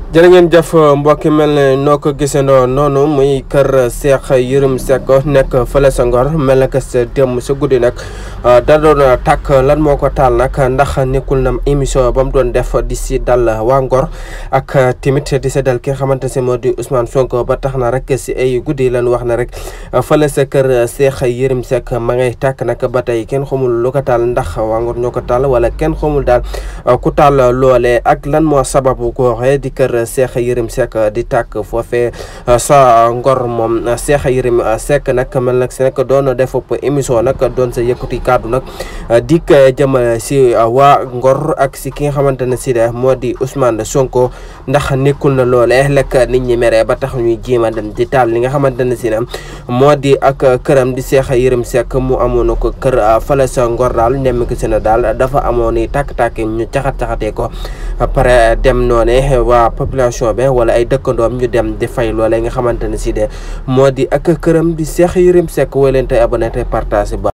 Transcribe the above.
jërë ngeen jëf mbokki mel ne noo ko gisandoo noonu muy kër Cheikh Yérim Seck nekk fële sa Ngor mel na que sa démb sa guddi nag da doon tàkk lan moo ko taal nag ndax nekkul na émission ba mu doon def di si dal waa Ngor ak tamit di si dal ki nga xamante ne moo di Ousmane Sonko ba tax na rek si ay guddi lan wax na rek fële sa kër Cheikh Yérim Seck ma ngay tàkk nag ba tey kenn xamul lu ko taal ndax waa Ngor ñoo ko taal wala kenn xamul daal ku taal loolee ak lan moo sababu ko waxee di kër Cheikh Yérim Seck di tàkk foofee sa Ngor moom Cheikh Yérim Seck nag mel nag si nag doon def émission nag doon sa yëkkati kàddu nag dik jëmale si waa Ngor ak si ki nga xamante ne si moo di Ousmane Sonko ndax nekkul na loolee lekk nit ñi mere ba tax ñuy jéema dem di taal li nga xamante ne si moo di ak këram di Cheikh Yérim Seck mu amoon ko kër fale sa Ngor daal ndem ki si na daal dafa amoon ni tàkk-tàkk ñu caxat-caxatee ko après dem noone waa population be wala ay dëkkandoom ñu dem di fay loolee nga xamante ne si moo di ak këram di Cheikh Yérim Seck woo leen tey abonné tey partagé ba